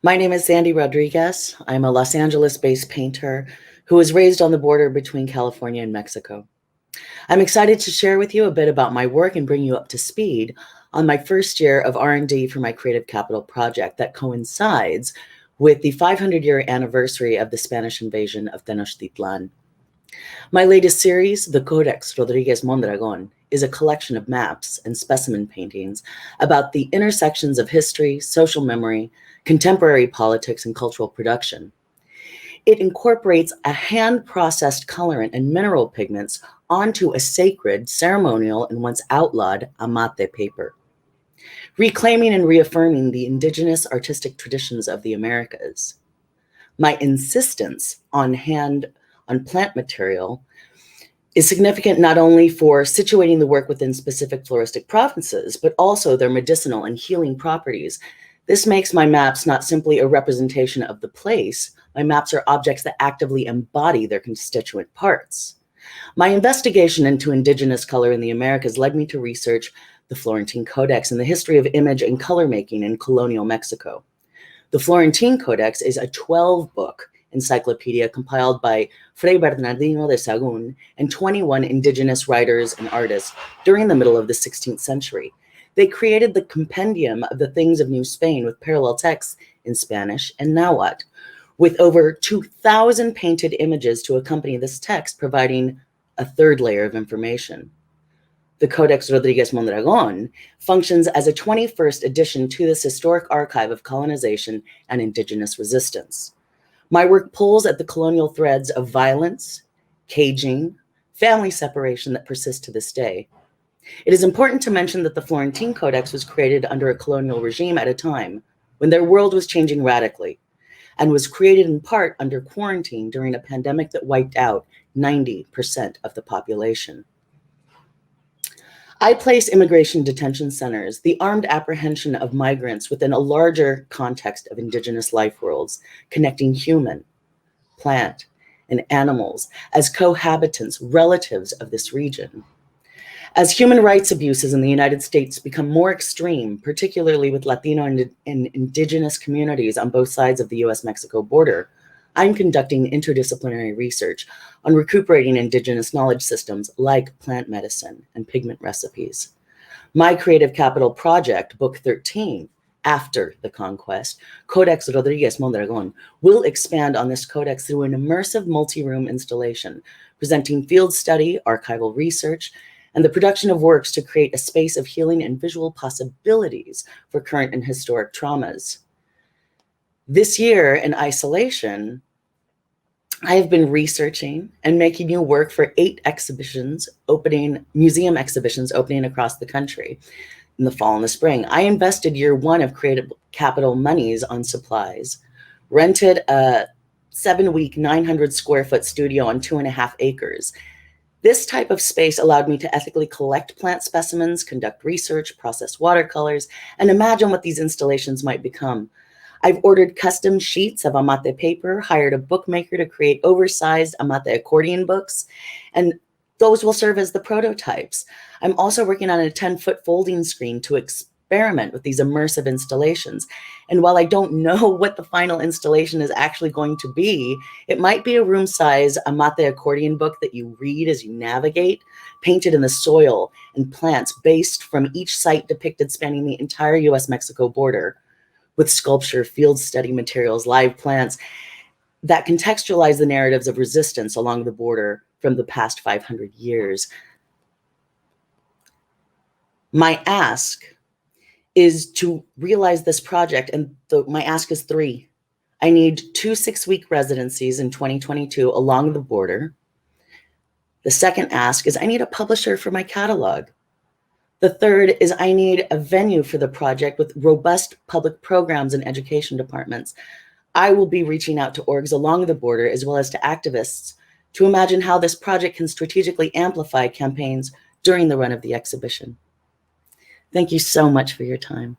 My name is Sandy Rodriguez. I'm a Los Angeles-based painter who was raised on the border between California and Mexico. I'm excited to share with you a bit about my work and bring you up to speed on my first year of R&D for my Creative Capital project that coincides with the 500-year anniversary of the Spanish invasion of Tenochtitlan. My latest series, the Codex Rodriguez Mondragon, is a collection of maps and specimen paintings about the intersections of history, social memory, contemporary politics, and cultural production. It incorporates a hand-processed colorant and mineral pigments onto a sacred, ceremonial, and once outlawed amate paper, reclaiming and reaffirming the indigenous artistic traditions of the Americas. My insistence on plant material is significant not only for situating the work within specific floristic provinces, but also their medicinal and healing properties. This makes my maps not simply a representation of the place. My maps are objects that actively embody their constituent parts. My investigation into indigenous color in the Americas led me to research the Florentine Codex and the history of image and color making in colonial Mexico. The Florentine Codex is a 12-book encyclopedia compiled by Fray Bernardino de Sahagún and 21 indigenous writers and artists during the middle of the 16th century. They created the compendium of the things of New Spain with parallel texts in Spanish and Nahuatl, with over 2,000 painted images to accompany this text, providing a third layer of information. The Codex Rodriguez Mondragon functions as a 21st addition to this historic archive of colonization and indigenous resistance. My work pulls at the colonial threads of violence, caging, family separation that persist to this day. It is important to mention that the Florentine Codex was created under a colonial regime at a time when their world was changing radically, and was created in part under quarantine during a pandemic that wiped out 90% of the population. I place immigration detention centers, the armed apprehension of migrants, within a larger context of indigenous life worlds, connecting human, plant, and animals as cohabitants, relatives of this region. As human rights abuses in the United States become more extreme, particularly with Latino and indigenous communities on both sides of the US-Mexico border, I'm conducting interdisciplinary research on recuperating indigenous knowledge systems like plant medicine and pigment recipes. My Creative Capital project, Book 13, After the Conquest, Codex Rodriguez Mondragon, will expand on this codex through an immersive multi-room installation, presenting field study, archival research, and the production of works to create a space of healing and visual possibilities for current and historic traumas. This year in isolation, I have been researching and making new work for 8 museum exhibitions opening across the country in the fall and the spring. I invested year 1 of Creative Capital monies on supplies, rented a 7-week, 900 square foot studio on 2.5 acres. This type of space allowed me to ethically collect plant specimens, conduct research, process watercolors, and imagine what these installations might become. I've ordered custom sheets of amate paper, hired a bookmaker to create oversized amate accordion books, and those will serve as the prototypes. I'm also working on a 10-foot folding screen to experiment with these immersive installations. And while I don't know what the final installation is actually going to be, it might be a room-size amate accordion book that you read as you navigate, painted in the soil and plants based from each site depicted spanning the entire US-Mexico border, with sculpture, field study materials, live plants that contextualize the narratives of resistance along the border from the past 500 years. My ask is to realize this project, and my ask is 3. I need 2 6-week residencies in 2022 along the border. The second ask is I need a publisher for my catalog. The third is I need a venue for the project with robust public programs and education departments. I will be reaching out to orgs along the border as well as to activists to imagine how this project can strategically amplify campaigns during the run of the exhibition. Thank you so much for your time.